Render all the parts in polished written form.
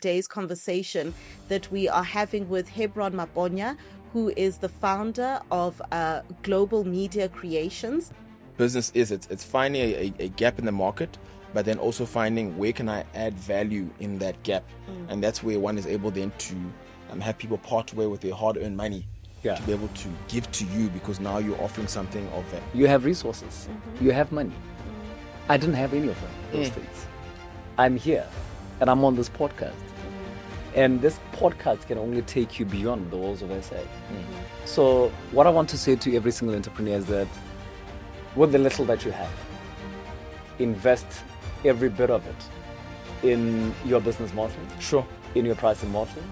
Today's conversation that we are having with Hebron Maponya, who is the founder of Global Media Creations. Business it's finding a gap in the market, but then also finding where can I add value in that gap. And that's where one is able then to have people part way with their hard-earned money to be able to give to you, because now you're offering something of value. You have resources, you have money. I didn't have any of those things. I'm here and I'm on this podcast. And this podcast can only take you beyond the walls of SA. So what I want to say to every single entrepreneur is that with the little that you have, invest every bit of it in your business model. Sure. In your pricing model.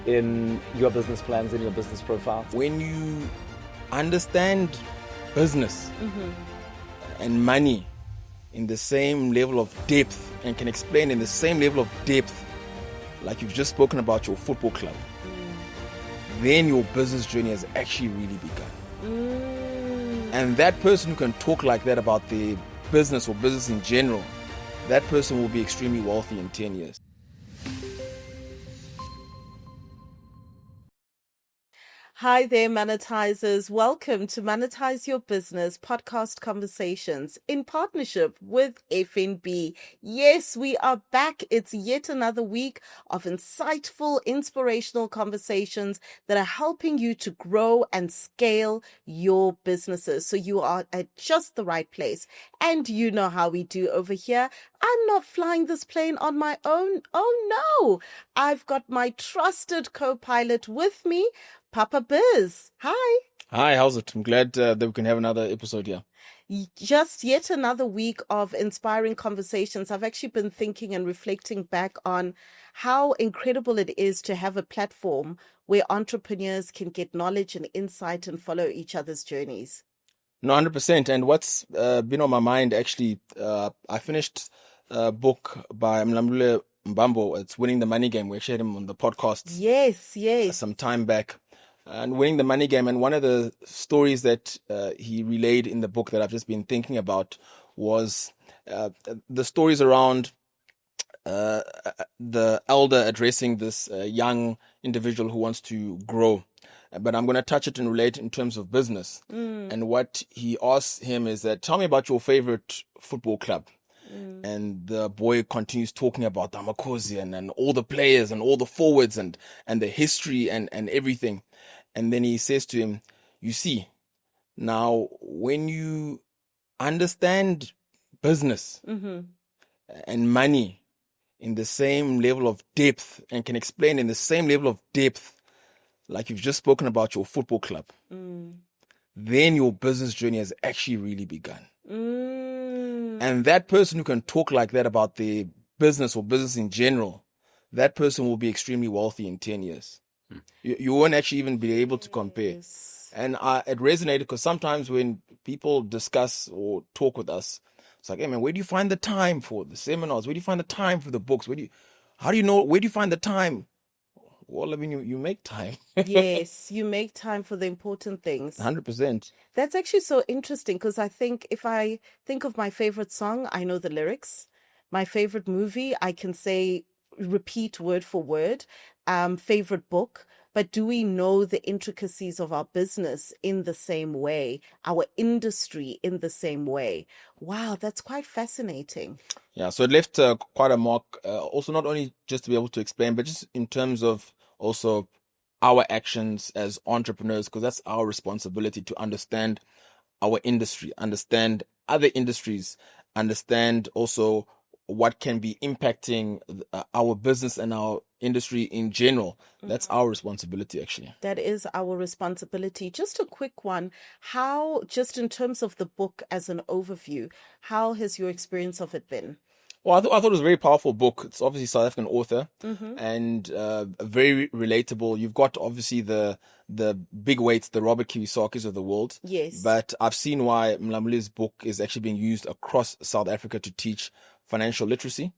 In your business plans, in your business profile. When you understand business and money in the same level of depth and can explain in the same level of depth, like you've just spoken about your football club, then your business journey has actually really begun. And that person who can talk like that about their business or business in general, that person will be extremely wealthy in 10 years. Hi there, monetizers. Welcome to Monetise Your Business Podcast Conversations in partnership with FNB. Yes, we are back. It's yet another week of insightful, inspirational conversations that are helping you to grow and scale your businesses. So you are at just the right place. And you know how we do over here. I'm not flying this plane on my own. Oh no, I've got my trusted co-pilot with me, Papa Biz. Hi. Hi, how's it? I'm glad that we can have another episode here. Just yet another week of inspiring conversations. I've actually been thinking and reflecting back on how incredible it is to have a platform where entrepreneurs can get knowledge and insight and follow each other's journeys. No, 100%. And what's been on my mind, actually, I finished a book by Mlamule Mbambo. It's Winning the Money Game. We actually had him on the podcast Yes. some time back. And Winning the Money Game. And one of the stories that he relayed in the book that I've just been thinking about was the stories around the elder addressing this young individual who wants to grow. But I'm going to touch it and relate in terms of business. And what he asks him is that, tell me about your favorite football club. And the boy continues talking about the Amakosi and all the players and all the forwards and the history and everything. And then he says to him, you see, now when you understand business and money in the same level of depth and can explain in the same level of depth, like you've just spoken about your football club, then your business journey has actually really begun. And that person who can talk like that about their business or business in general, that person will be extremely wealthy in 10 years. You won't actually even be able to compare. And it resonated because sometimes when people discuss or talk with us, it's like, hey man, where do you find the time for the seminars? Where do you find the time for the books? Where do you find the time? Well, I mean, you make time. Yes, you make time for the important things. 100%. That's actually so interesting because I think if I think of my favorite song, I know the lyrics. My favorite movie, I can say, repeat word for word. Favorite book. But do we know the intricacies of our business in the same way, our industry in the same way? Wow, that's quite fascinating. Yeah, so it left quite a mark, also not only just to be able to explain, but just in terms of also our actions as entrepreneurs, because that's our responsibility to understand our industry, understand other industries, understand also what can be impacting our business and our industry in general. That's our responsibility, actually. That is our responsibility. Just a quick one. How, just in terms of the book as an overview, how has your experience of it been? Well, I thought it was a very powerful book. It's obviously South African author and very relatable. You've got obviously the big weights, the Robert Kiyosaki's of the world. Yes. But I've seen why Mlamule's book is actually being used across South Africa to teach financial literacy.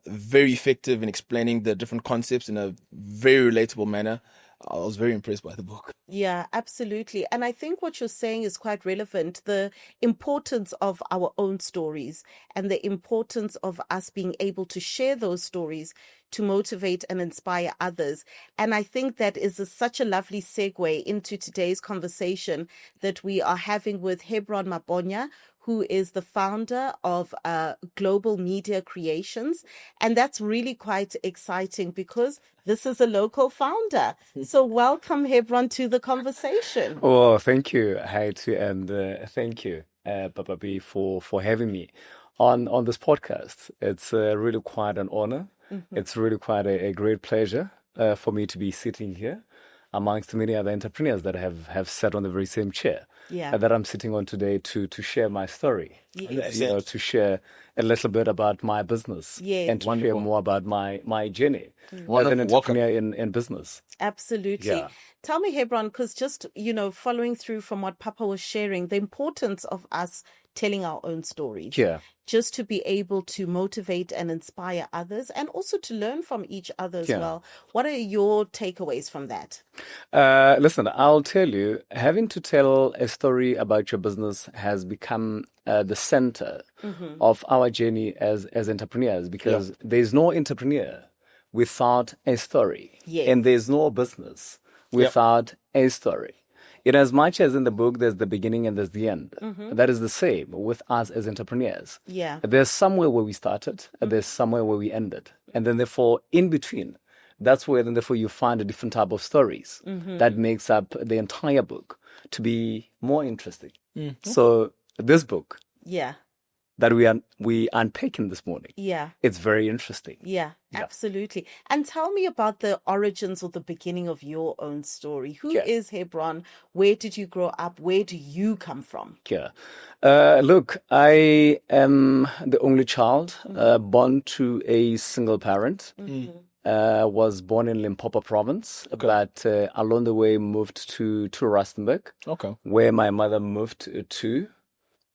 Very effective in explaining the different concepts in a very relatable manner. I was very impressed by the book. Yeah, absolutely. And I think what you're saying is quite relevant. The importance of our own stories and the importance of us being able to share those stories to motivate and inspire others. And I think that is such a lovely segue into today's conversation that we are having with Hebron Maponya, who is the founder of Global Media Creations. And that's really quite exciting because this is a local founder. So welcome, Hebron, to the conversation. Oh, thank you, Haiti, and thank you, Papa B, for having me on this podcast. It's really quite an honor. It's really quite a great pleasure for me to be sitting here amongst many other entrepreneurs that have sat on the very same chair that I'm sitting on today to share my story, to share a little bit about my business and to share more about my journey as an entrepreneur in business. Absolutely. Yeah. Tell me, Hebron, because just, following through from what Papa was sharing, the importance of us telling our own stories. Yeah. Just to be able to motivate and inspire others and also to learn from each other as well. What are your takeaways from that? Listen, I'll tell you, having to tell a story about your business has become the center of our journey as entrepreneurs, because there's no entrepreneur without a story. And there's no business without a story. In as much as in the book, there's the beginning and there's the end. That is the same with us as entrepreneurs. There's somewhere where we started, there's somewhere where we ended. And then therefore, in between, that's where then therefore you find a different type of stories that makes up the entire book to be more interesting. So this book that we unpacking this morning, it's very interesting. Absolutely. And tell me about the origins or the beginning of your own story. Who is Hebron? Where did you grow up? Where do you come from? Look, I am the only child born to a single parent. Was born in Limpopo province, but along the way moved to Rustenburg, where my mother moved to.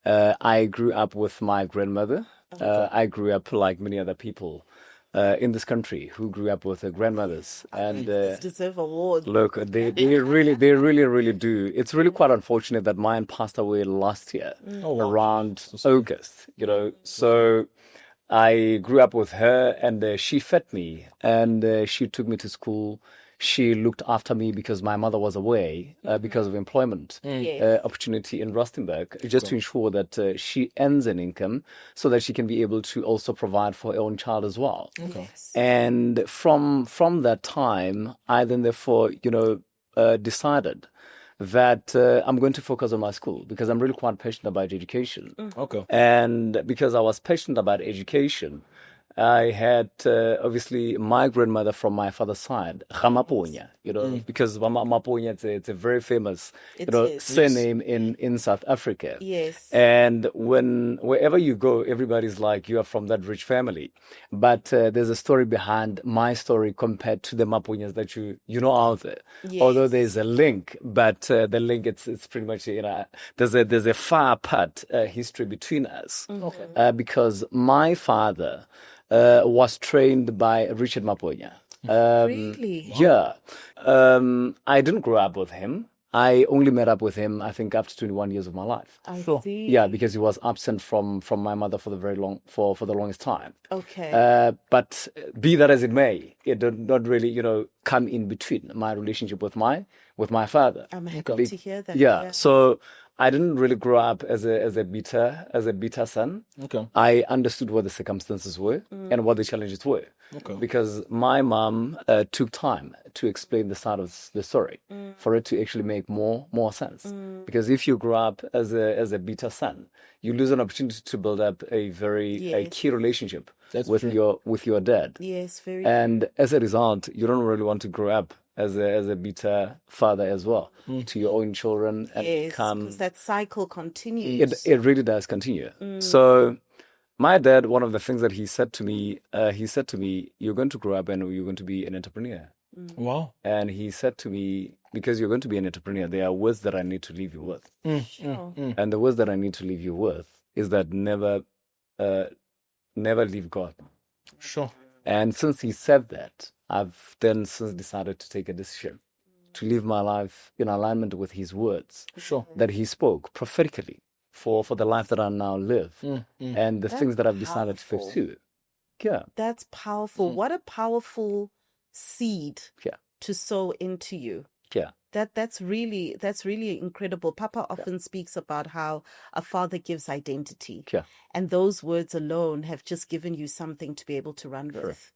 I grew up with my grandmother. I grew up like many other people in this country who grew up with their grandmothers. And deserve awards. Look, they really do. It's really quite unfortunate that mine passed away last year around August. So I grew up with her, and she fed me, and she took me to school. She looked after me because my mother was away because of employment opportunity in Rustenburg, just to ensure that she earns an income so that she can be able to also provide for her own child as well. And from that time, I then therefore, decided that I'm going to focus on my school because I'm really quite passionate about education. And because I was passionate about education, I had obviously my grandmother from my father's side, Maponya, because Maponya, it's a very famous surname in South Africa. And wherever you go, everybody's like, you are from that rich family. But there's a story behind my story compared to the Maponyas that you know out there. Although there's a link, but the link it's pretty much there's a far apart history between us. Because my father was trained by Richard Maponya. Really? Yeah. I didn't grow up with him. I only met up with him, I think, after 21 years of my life. I see. Yeah, because he was absent from my mother for the longest time. But be that as it may, it did not really, come in between my relationship with my father. I'm happy to hear that. Yeah. So I didn't really grow up as a beta son. I understood what the circumstances were and what the challenges were. Because my mom took time to explain the side of the story for it to actually make more sense. Because if you grow up as a beta son, you lose an opportunity to build up a very key relationship with your dad. Yes, very. And as a result, you don't really want to grow up as a beta father as well to your own children, and because that cycle continues. It really does continue. So my dad, one of the things that he said to me, you're going to grow up and you're going to be an entrepreneur. Wow. And he said to me, because you're going to be an entrepreneur, there are words that I need to leave you with. And the words that I need to leave you with is that never leave God. And since he said that, I've then since decided to take a decision to live my life in alignment with his words that he spoke prophetically for the life that I now live and the things that I've decided to pursue. Yeah. That's powerful. What a powerful seed Yeah. to sow into you. Yeah. That's really incredible. Papa often speaks about how a father gives identity. Yeah. And those words alone have just given you something to be able to run with.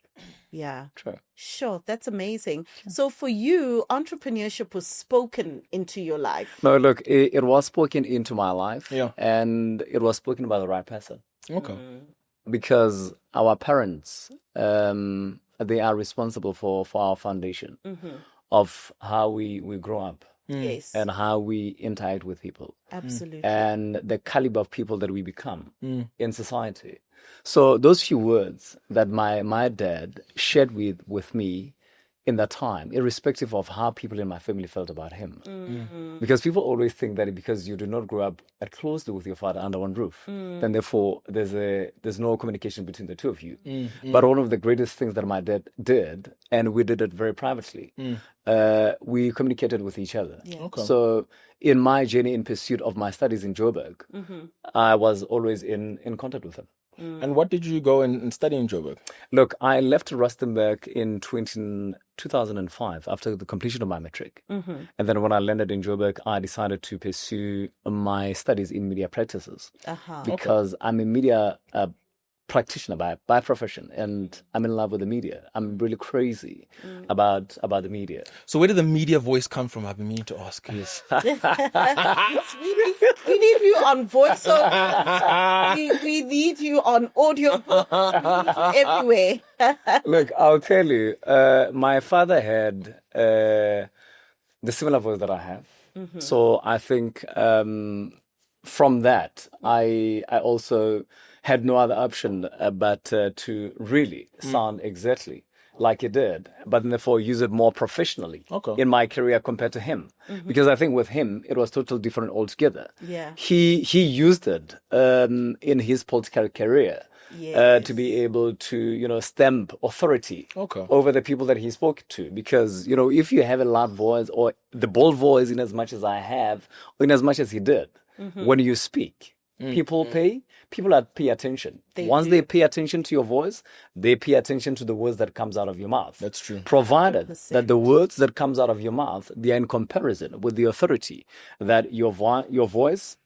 Yeah. True. Sure. That's amazing. So for you, entrepreneurship was spoken into your life. No, look, it was spoken into my life. Yeah. And it was spoken by the right person. Okay. Because our parents, they are responsible for our foundation of how we grow up Yes. and how we interact with people Absolutely. and the caliber of people that we become in society. So those few words that my dad shared with me in that time, irrespective of how people in my family felt about him. Because people always think that because you do not grow up closely with your father under one roof, then therefore there's no communication between the two of you. But one of the greatest things that my dad did, and we did it very privately, we communicated with each other. Yeah. Okay. So in my journey in pursuit of my studies in Joburg, I was always in contact with him. And what did you go and study in Joburg? Look, I left Rustenburg in 2005 after the completion of my matric. And then when I landed in Joburg, I decided to pursue my studies in media practices because I'm a media practitioner by profession, and I'm in love with the media. I'm really crazy about the media. So where did the media voice come from? I've been meaning to ask. Yes. we need you on voiceover. we need you on audio everywhere. Look, I'll tell you, my father had the similar voice that I have. So I think from that, I also had no other option but to really sound exactly like he did, but therefore use it more professionally in my career compared to him. Because I think with him, it was totally different altogether. Yeah. He used it in his political career. Yes. To be able to, stamp authority over the people that he spoke to. Because, if you have a loud voice or the bold voice in as much as I have, or in as much as he did, when you speak, people pay attention. Once they pay attention to your voice, they pay attention to the words that comes out of your mouth. That's true. Provided 100%. that the words that comes out of your mouth, they are in comparison with the authority that your voice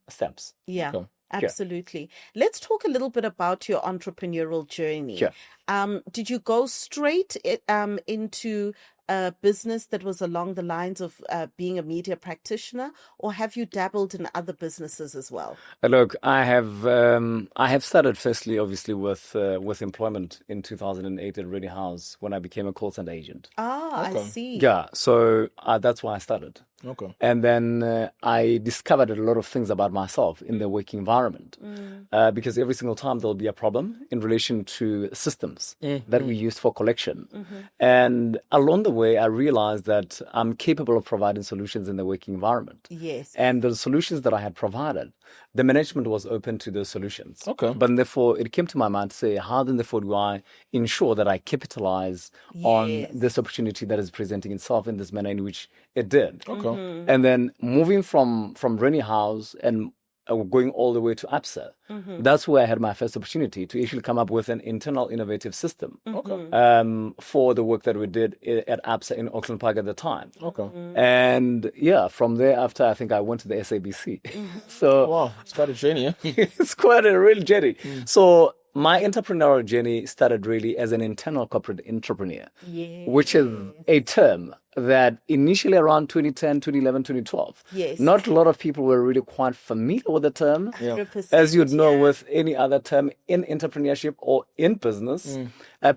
stamps. Yeah. Absolutely. Let's talk a little bit about your entrepreneurial journey. Sure. Did you go straight into a business that was along the lines of being a media practitioner, or have you dabbled in other businesses as well? Look, I have started firstly, obviously, with employment in 2008 at Ready House when I became a call center agent. I see. Yeah, so that's why I started. Okay. And then I discovered a lot of things about myself in the working environment because every single time there'll be a problem in relation to systems that we use for collection. And along the way, I realized that I'm capable of providing solutions in the working environment. Yes. And the solutions that I had provided, the management was open to those solutions. Okay. But therefore, it came to my mind to say, how then therefore do I ensure that I capitalize on this opportunity that is presenting itself in this manner in which it did? Okay. And then moving from Rennie House and going all the way to APSA, that's where I had my first opportunity to actually come up with an internal innovative system for the work that we did at APSA in Auckland Park at the time. Okay. And from there after, I think I went to the SABC. So Wow, it's quite a journey. Eh? it's quite a real journey. So my entrepreneurial journey started really as an internal corporate entrepreneur, which is a term that initially around 2010, 2011, 2012, not a lot of people were really quite familiar with the term. As you'd know with any other term in entrepreneurship or in business,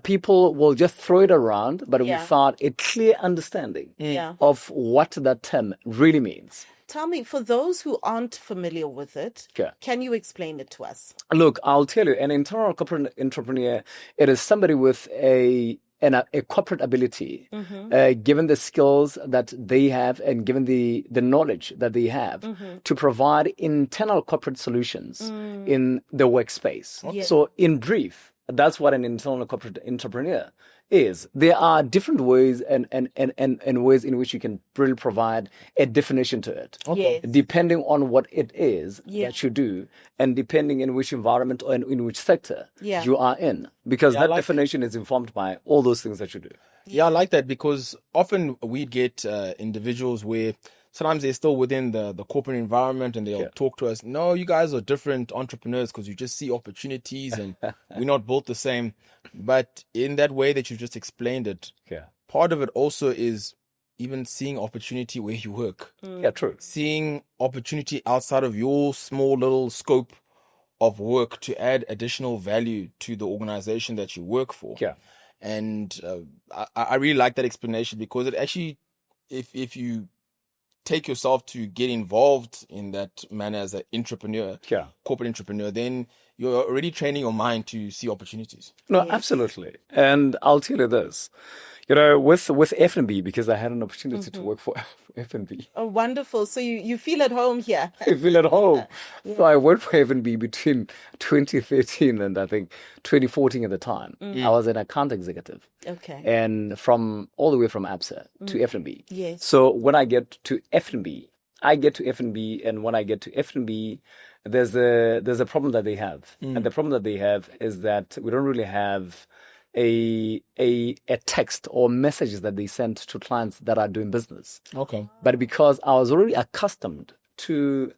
people will just throw it around, but without a clear understanding of what that term really means. Tell me, for those who aren't familiar with it, can you explain it to us? Look, I'll tell you, an internal corporate entrepreneur, it is somebody with a corporate ability, given the skills that they have and given the knowledge that they have to provide internal corporate solutions in the workspace. So in brief, that's what an internal corporate entrepreneur is. There are different ways and ways in which you can really provide a definition to it. Okay. Yes. Depending on what it is Yeah. that you do, and depending in which environment or in which sector Yeah. you are in. Because Yeah, that like- definition is informed by all those things that you do. Yeah, I like that because often we get individuals where sometimes they're still within the corporate environment and they'll Yeah. talk to us. No, you guys are different entrepreneurs because you just see opportunities and we're not built the same. But in that way that you just explained it, Yeah. part of it also is even seeing opportunity where you work, Yeah, true. seeing opportunity outside of your small little scope of work to add additional value to the organization that you work for. Yeah. And I really like that explanation because it actually, if you take yourself to get involved in that manner as an entrepreneur, Yeah. corporate entrepreneur, then you're already training your mind to see opportunities. No, Yes. absolutely. And I'll tell you this, with F&B, because I had an opportunity to work for F&B. Oh, wonderful. So you feel at home here. I feel at home. So I worked for F&B between 2013 and I think 2014 at the time. I was an account executive. Okay. And all the way from ABSA to F&B. Yes. So when I get to F&B, and when I get to F&B, there's a problem that they have. And the problem that they have is that we don't really have a text or messages that they send to clients that are doing business. Okay. But because I was already accustomed to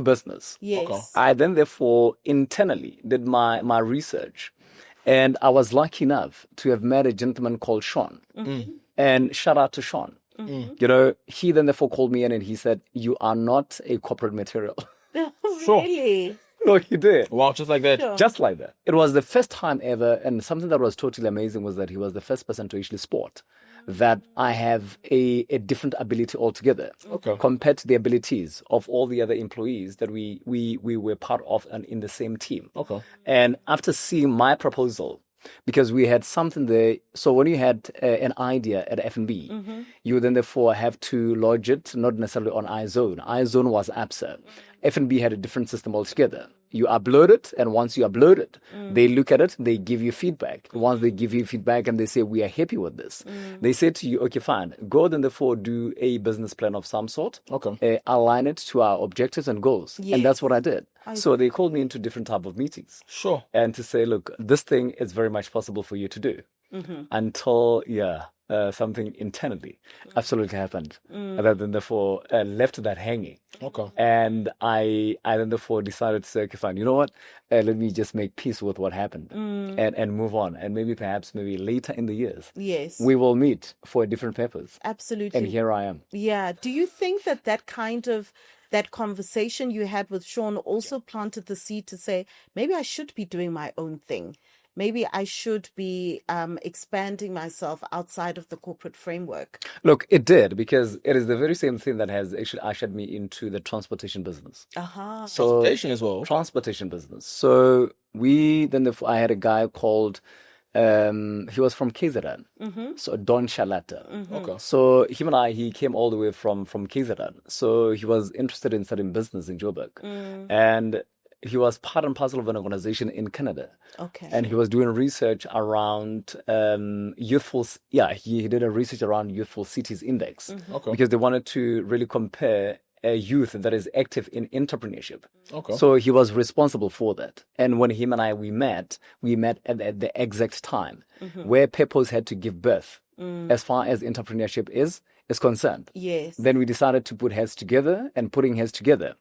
business, Yes. Okay. I then therefore internally did my research, and I was lucky enough to have met a gentleman called Sean. And shout out to Sean. He then therefore called me in and he said, "You are not a corporate material." Sure. Really? No, he did. Wow, just like that. Sure. Just like that. It was the first time ever, and something that was totally amazing was that he was the first person to actually spot that I have a different ability altogether Okay. compared to the abilities of all the other employees that we were part of and in the same team. Okay. And after seeing my proposal, because we had something there, so when you had an idea at F&B, you then therefore have to lodge it, not necessarily on iZone. iZone was ABSA. F&B had a different system altogether. You upload it, and once you upload it, they look at it, they give you feedback. Once they give you feedback and they say, "We are happy with this," they say to you, "Okay, fine. Go then therefore do a business plan of some sort. Okay. Align it to our objectives and goals." Yes. And that's what I did. So they called me into different type of meetings. Sure. And to say, "Look, this thing is very much possible for you to do," until something internally absolutely happened, and then therefore left that hanging. Okay. And I then therefore decided to say, "Okay, fine. You know what? Let me just make peace with what happened and move on. And maybe later in the years, Yes. we will meet for a different purpose." Absolutely. And here I am. Yeah. Do you think that conversation you had with Sean also planted the seed to say, maybe I should be doing my own thing? Maybe I should be expanding myself outside of the corporate framework. Look, it did, because it is the very same thing that has actually ushered me into the transportation business. Uh-huh. So Transportation as well. transportation business. So I had a guy called, he was from KZN, so Don Shalata. Okay. So he came all the way from KZN. So he was interested in starting business in Joburg. And he was part and parcel of an organization in Canada. Okay. And he was doing research around he did a research around Youthful Cities Index. Okay. Because they wanted to really compare a youth that is active in entrepreneurship. Okay. So he was responsible for that. And when him and I, we met at the exact time where purpose had to give birth as far as entrepreneurship is concerned. Yes. Then we decided to put heads together, and putting heads together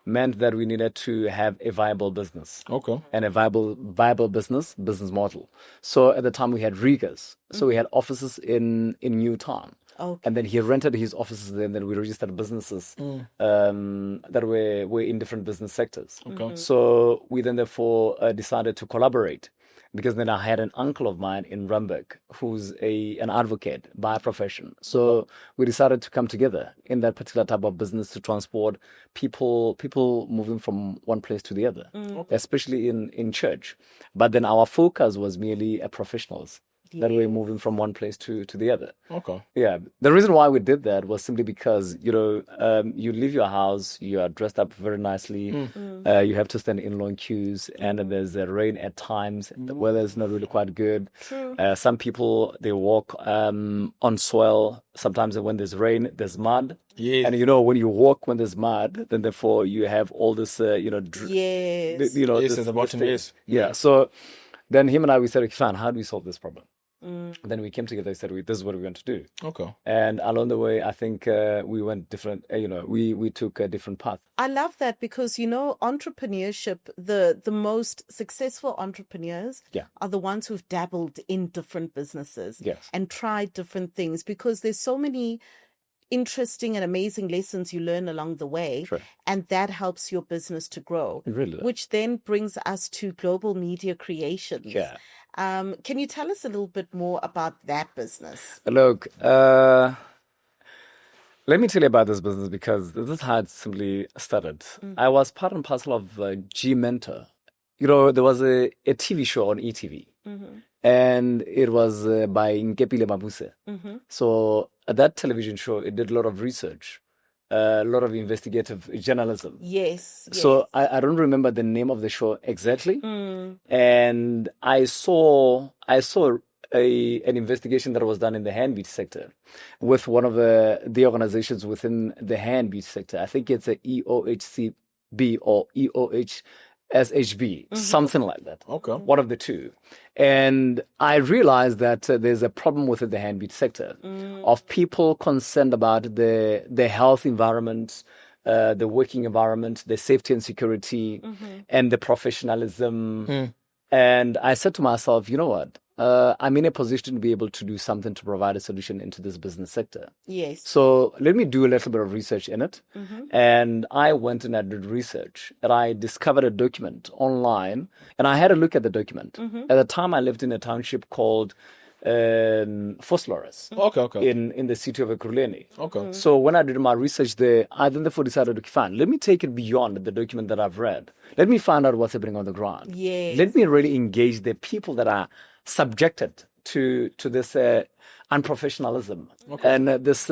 meant that we needed to have a viable business. Okay. And a viable business model. So at the time we had Rigas. So we had offices in Newtown. Okay. And then he rented his offices there, and then we registered businesses that were in different business sectors. Okay. So we then therefore decided to collaborate, because then I had an uncle of mine in Randburg who's an advocate by profession. So we decided to come together in that particular type of business to transport people moving from one place to the other, especially in church. But then our focus was merely professionals that we're moving from one place to the other. Okay. Yeah, the reason why we did that was simply because, you leave your house, you are dressed up very nicely, you have to stand in long queues, and then there's rain at times, the weather is not really quite good. True. Some people, they walk on soil. Sometimes when there's rain, there's mud. Yes. And, when you walk when there's mud, then therefore you have all this, Yes. Yes, at the bottom, yes. Yeah, so then him and I, we said, okay, fine, how do we solve this problem? Then we came together and said, this is what we're going to do. Okay. And along the way, I think we went different, we took a different path. I love that because, entrepreneurship, the most successful entrepreneurs are the ones who've dabbled in different businesses and tried different things, because there's so many interesting and amazing lessons you learn along the way. Sure. And that helps your business to grow, Really? which then brings us to Global Media Creations. Yeah. Can you tell us a little bit more about that business? Look, let me tell you about this business, because this is how it simply started. I was part and parcel of G Mentor. There was a TV show on ETV, and it was by Nkepile Mabuse. So at that television show, it did a lot of research, a lot of investigative journalism. Yes. So I don't remember the name of the show exactly. And I saw an investigation that was done in the hand beat sector with one of the organizations within the hand beat sector. I think it's a EOHCB or EOHSHB, something like that. Okay. One of the two. And I realized that there's a problem within the hand beat sector of people concerned about the health environment, the working environment, the safety and security, and the professionalism. And I said to myself, you know what? I'm in a position to be able to do something to provide a solution into this business sector. Yes. So let me do a little bit of research in it. And I went and I did research, and I discovered a document online, and I had a look at the document. At the time, I lived in a township called Foslores. Okay. In the city of Ekurhuleni. Okay. So when I did my research there, I then therefore decided, okay, fine, let me take it beyond the document that I've read. Let me find out what's happening on the ground. Yes. Let me really engage the people that are subjected to this unprofessionalism and this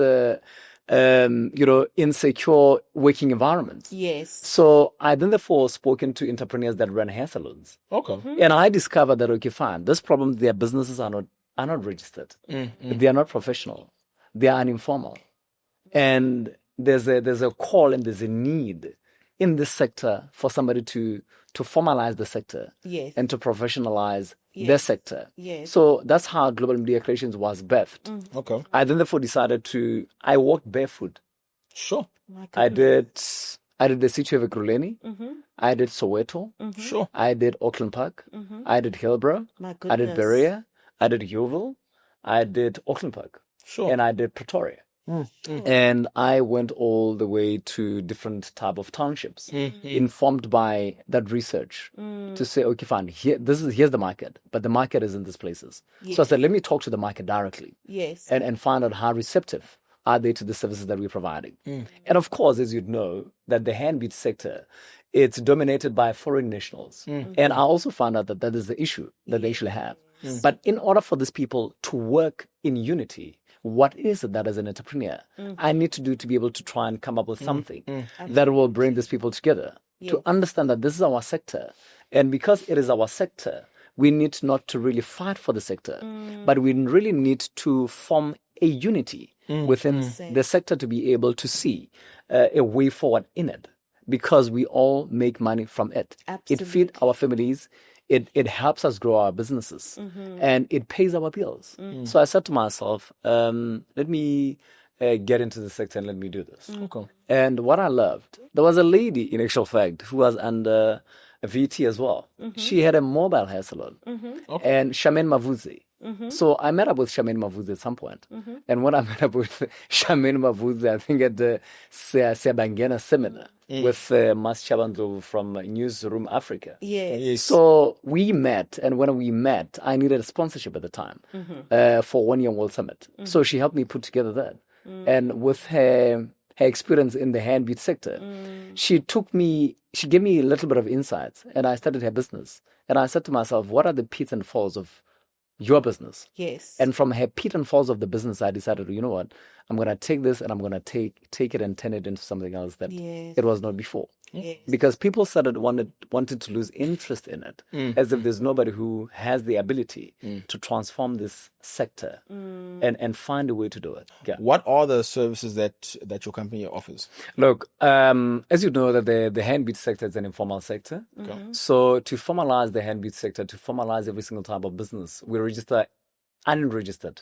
insecure working environment. Yes. So I then therefore spoken to entrepreneurs that run hair salons. Okay. And I discovered that, okay, fine, this problem, their businesses are not registered. They are not professional. They are informal. And there's a call and there's a need in this sector for somebody to formalize the sector and to professionalize their sector. Yes. So that's how Global Media Creations was birthed. Okay. I then therefore decided I walked barefoot. Sure. I did the city of Ekurhuleni. I did Soweto. Sure. I did Auckland Park. I did Hillbrow. My I did goodness. Berea. I did Yeovil. I did Auckland Park. Sure. And I did Pretoria. And I went all the way to different type of townships, informed by that research to say, okay, fine, here's the market, but the market is in these places. Yes. So I said, let me talk to the market directly Yes. and find out how receptive are they to the services that we're providing. And of course, as you'd know, that the handbeat sector, it's dominated by foreign nationals. And I also found out that is the issue that they actually have. But in order for these people to work in unity, what is it that as an entrepreneur I need to do to be able to try and come up with something that will bring these people together to understand that this is our sector. And because it is our sector, we need not to really fight for the sector, but we really need to form a unity within the sector to be able to see a way forward in it, because we all make money from it. Absolutely. It feeds our families. It helps us grow our businesses, and it pays our bills. So I said to myself, let me get into the sector and let me do this. Okay. And what I loved, there was a lady, in actual fact, who was under a VT as well. She had a mobile hair salon, and Charmaine Mavuze. So I met up with Charmaine Mavuze at some point. And when I met up with Charmaine Mavuze, I think at the Sebangena seminar with Mas Chabandlo from Newsroom Africa. Yes. So we met, and when we met, I needed a sponsorship at the time for 1 Year World Summit. So she helped me put together that. And with her experience in the handbeat sector, she gave me a little bit of insights, and I started her business. And I said to myself, what are the pits and falls of your business. Yes. And from her pit and falls of the business, I decided, you know what, I'm going to take this and I'm going to take it and turn it into something else that Yes. it was not before. Yes. Because people wanted to lose interest in it, as if there's nobody who has the ability to transform this sector and find a way to do it. Yeah. What are the services that your company offers? Look, as you know, that the handbead sector is an informal sector. So to formalize the handbead sector, to formalize every single type of business, we register unregistered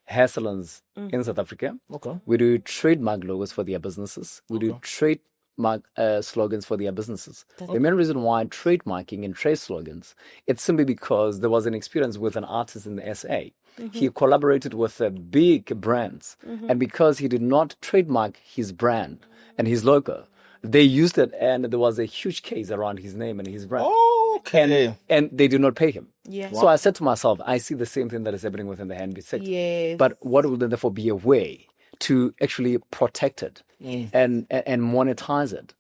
hair salons in South Africa. Okay. We do trademark logos for their businesses. We do trademark slogans for their businesses. The main reason why trademarking and trade slogans, it's simply because there was an experience with an artist in the SA. He collaborated with big brands, and because he did not trademark his brand and his logo, they used it, and there was a huge case around his name and his brand. Okay. And they did not pay him. Yeah. So I said to myself, I see the same thing that is happening within the handbead sector. Yes. But what will then therefore be a way to actually protect it and monetize it?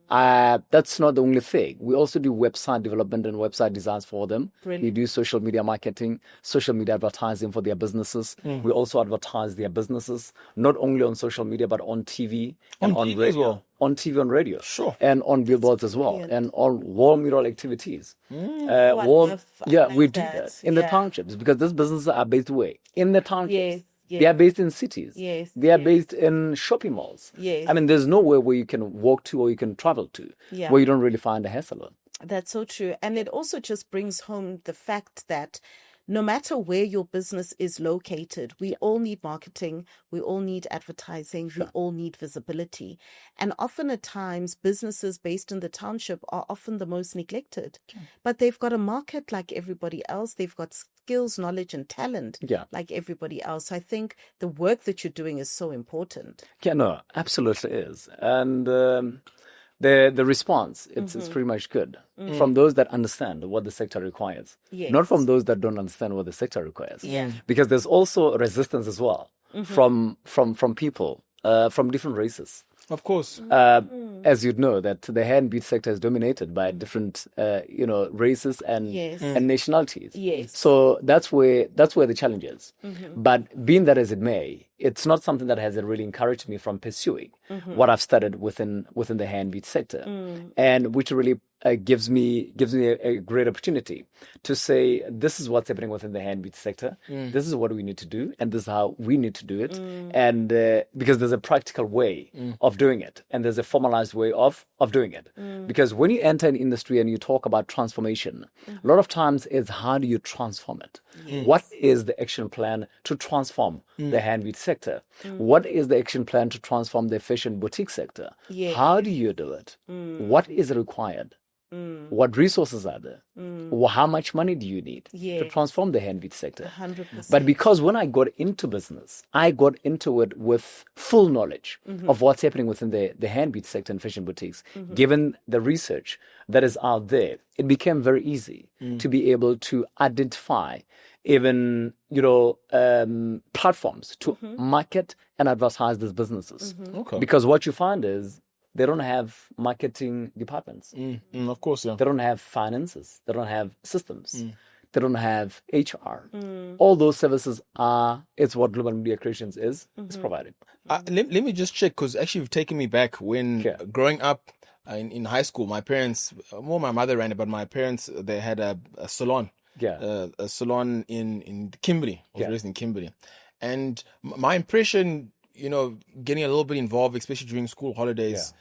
That's not the only thing. We also do website development and website designs for them. Brilliant. We do social media marketing, social media advertising for their businesses. We also advertise their businesses, not only on social media, but on TV and on TV radio. as well. On TV, on radio. Sure. And on billboards as well. Brilliant. And on wall mural activities. I I like we do that. that in the Yeah. townships, because these businesses are based where? In the townships. Yes. Yes. They are based in cities. Yes, They are yes. based in shopping malls. Yes. I mean, there's nowhere where you can walk to or you can travel to Yeah. where you don't really find a hair salon. That's so true. And it also just brings home the fact that no matter where your business is located, we all need marketing, we all need advertising, we all need visibility. And often at times, businesses based in the township are often the most neglected. But they've got a market like everybody else. They've got skills, knowledge, and talent Yeah. like everybody else. I think the work that you're doing is so important. Yeah, no, absolutely is. And the response, it's pretty much good from those that understand what the sector requires, Yes. not from those that don't understand what the sector requires. Yeah. Because there's also resistance as well from people from different races. Of course. As you'd know, that the hair and bead sector is dominated by different, races and Yes. and nationalities. Yes. So that's where the challenge is. But being that as it may, it's not something that has really encouraged me from pursuing what I've studied within the hair and bead sector, and which really gives me a great opportunity to say, this is what's happening within the hair and bead sector. This is what we need to do, and this is how we need to do it. And because there's a practical way of doing it, and there's a formalized way of doing it. Because when you enter an industry and you talk about transformation, a lot of times it's how do you transform it? What is the action plan to transform the hair and bead sector? What is the action plan to transform the fashion boutique sector? Yes. How do you do it? What is required? What resources are there? How much money do you need to Yes. transform the hair and bead sector? 100%. But because when I got into business, I got into it with full knowledge of what's happening within the hand bead sector and fashion boutiques. Given the research that is out there, it became very easy to be able to identify even, platforms to market and advertise these businesses. Okay. Because what you find is they don't have marketing departments. Of course, yeah. They don't have finances. They don't have systems. They don't have HR. All those services it's what Global Media Creations is providing. Let me just check, because actually you've taken me back when growing up in high school. My parents, my mother ran it, but my parents, they had a salon. Yeah. A salon in Kimberley. I was raised in Kimberley. And my impression, getting a little bit involved, especially during school holidays,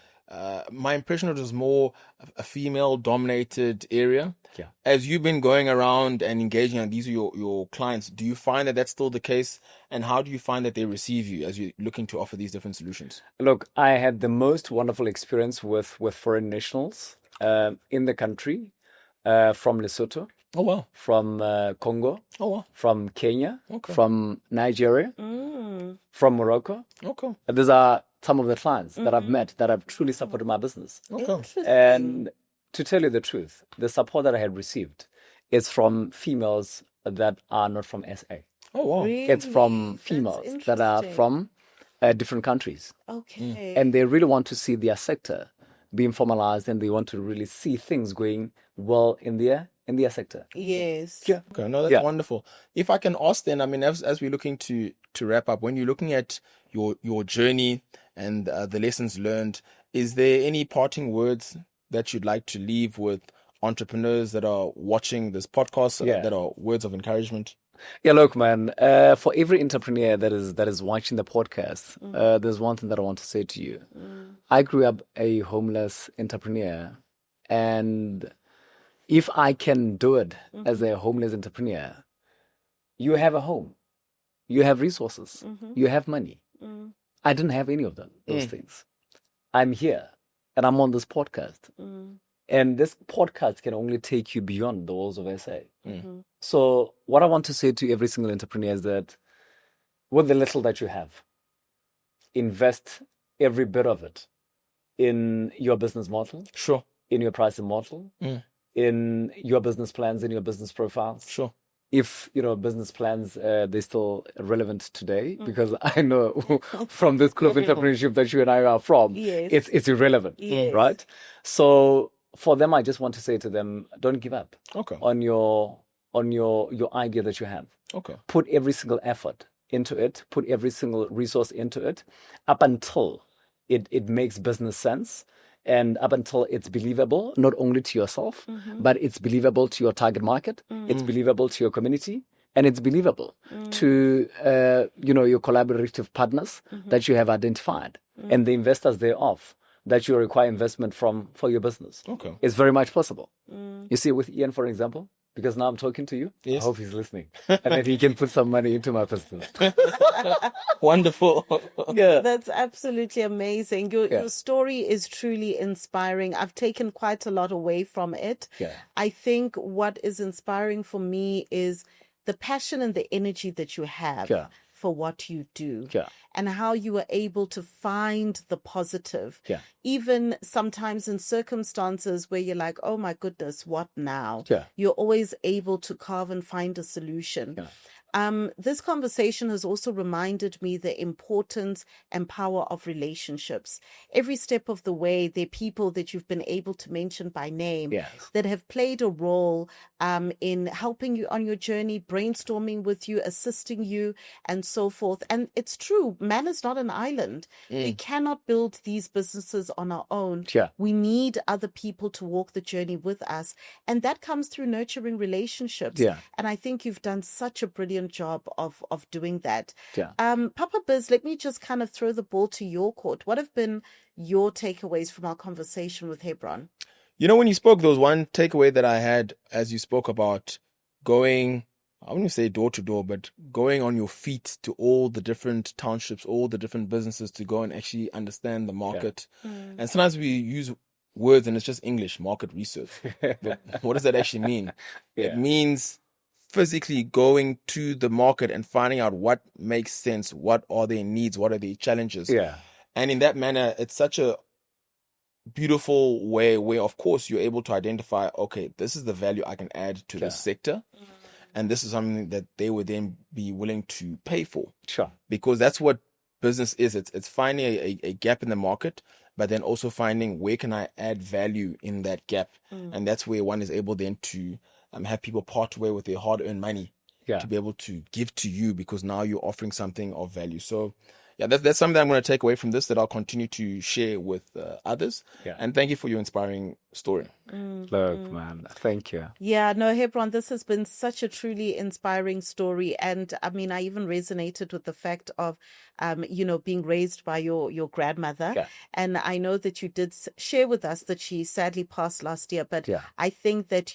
my impression it was more a female-dominated area. Yeah. As you've been going around and engaging, and these are your clients, do you find that that's still the case? And how do you find that they receive you as you're looking to offer these different solutions? Look, I had the most wonderful experience with foreign nationals in the country, from Lesotho. Oh, wow. From Congo. Oh, wow. From Kenya. Okay. From Nigeria. From Morocco. Okay. These are some of the clients that I've met that have truly supported my business. Okay. And to tell you the truth, the support that I had received is from females that are not from SA. Oh, wow. Really? It's from That's females that are interesting. from different countries. Okay. And they really want to see their sector being formalized, and they want to really see things going well in their sector. Yes. Yeah. Okay, no, that's wonderful. If I can ask then, I mean, as we're looking to wrap up, when you're looking at your journey and the lessons learned, is there any parting words that you'd like to leave with entrepreneurs that are watching this podcast, that are words of encouragement? Yeah, look, man, for every entrepreneur that is watching the podcast, there's one thing that I want to say to you. I grew up a homeless entrepreneur, and if I can do it as a homeless entrepreneur, you have a home, you have resources, you have money. I didn't have any of those things. I'm here, and I'm on this podcast. And this podcast can only take you beyond the walls of SA. So what I want to say to every single entrepreneur is that with the little that you have, invest every bit of it in your business model. Sure. In your pricing model, in your business plans, in your business profiles. Sure. If, business plans, they're still relevant today, because I know from this school of entrepreneurship that you and I are from, it's irrelevant, right? So for them, I just want to say to them, don't give up on your idea that you have. Okay. Put every single effort into it, put every single resource into it, up until it makes business sense. And up until it's believable, not only to yourself, but it's believable to your target market, it's believable to your community, and it's believable to your collaborative partners that you have identified and the investors thereof that you require investment from for your business. Okay. It's very much possible. You see, with Ian, for example, because now I'm talking to you, I hope he's listening, and then he can put some money into my business. Wonderful. Yeah, that's absolutely amazing. Your story is truly inspiring. I've taken quite a lot away from it. I think what is inspiring for me is the passion and the energy that you have for what you do, and how you are able to find the positive, even sometimes in circumstances where you're like, oh my goodness, what now? You're always able to carve and find a solution. This conversation has also reminded me the importance and power of relationships. Every step of the way, there are people that you've been able to mention by name that have played a role in helping you on your journey, brainstorming with you, assisting you, and so forth. And it's true, man is not an island. We cannot build these businesses on our own. We need other people to walk the journey with us. And that comes through nurturing relationships. And I think you've done such a brilliant job of doing that. Papa Biz, let me just kind of throw the ball to your court. What have been your takeaways from our conversation with Hebron? When you spoke, there was one takeaway that I had as you spoke about going, I wouldn't say door to door, but going on your feet to all the different townships, all the different businesses to go and actually understand the market. And sometimes we use words and it's just English, market research. But what does that actually mean? It means physically going to the market and finding out what makes sense, what are their needs, what are their challenges. And in that manner, it's such a beautiful way where, of course, you're able to identify, okay, this is the value I can add to this sector. And this is something that they would then be willing to pay for. Because that's what business is. It's finding a gap in the market, but then also finding where can I add value in that gap. And that's where one is able then to have people part way with their hard-earned money to be able to give to you, because now you're offering something of value. So that's something that I'm going to take away from this, that I'll continue to share with others. And thank you for your inspiring story. Look, man, thank you. No, Hebron, this has been such a truly inspiring story. And I mean, I even resonated with the fact of, being raised by your grandmother. And I know that you did share with us that she sadly passed last year. But I think that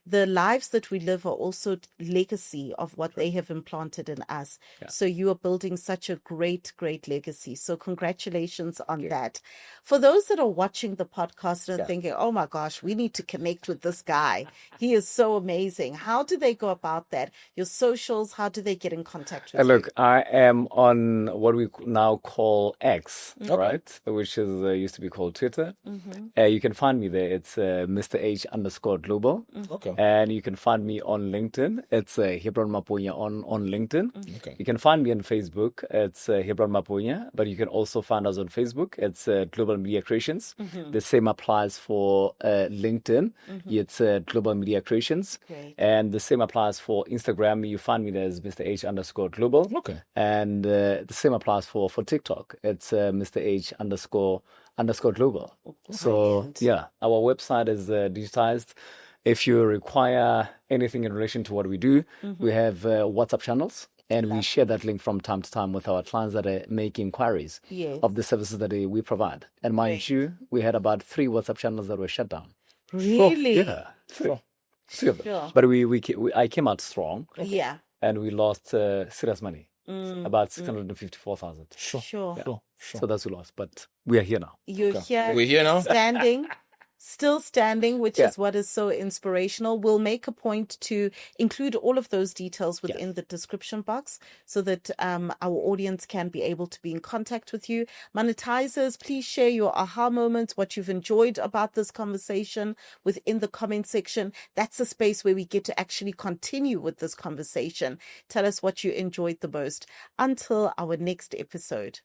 the lives that we live are also legacy of what they have implanted in us. So you are building such a great legacy. So congratulations on that. For those that are watching the podcast and thinking, oh my gosh, we need to connect with this guy. He is so amazing. How do they go about that? Your socials, how do they get in contact with you? Look, I am on what we now call X, right? Which is used to be called Twitter. You can find me there. It's Mr. H_global. Okay. And you can find me on LinkedIn. It's Hebron Maponya on LinkedIn. Okay. You can find me on Facebook. It's Hebron Maponya. But you can also find us on Facebook. It's Global Media Creations. The same applies for LinkedIn. It's Global Media Creations. Great. And the same applies for Instagram. You find me there as Mr. H_global. Okay. And the same applies for TikTok. It's Mr. H_global. So Brilliant. yeah, our website is digitized. If you require anything in relation to what we do, we have WhatsApp channels. And we share that link from time to time with our clients that make inquiries Yes. of the services that we provide. And mind you, we had about 3 WhatsApp channels that were shut down. Really? Yeah, 3 of them. Sure. But I came out strong, Yeah. and we lost serious money, about 654,000. Sure. Sure. Sure. Sure. So that's we lost. But we are here now. You're here. We're here now? Still standing, which Yeah. is what is so inspirational. We'll make a point to include all of those details within the description box so that our audience can be able to be in contact with you. Monetizers, please share your aha moments, what you've enjoyed about this conversation within the comment section. That's a space where we get to actually continue with this conversation. Tell us what you enjoyed the most. Until our next episode.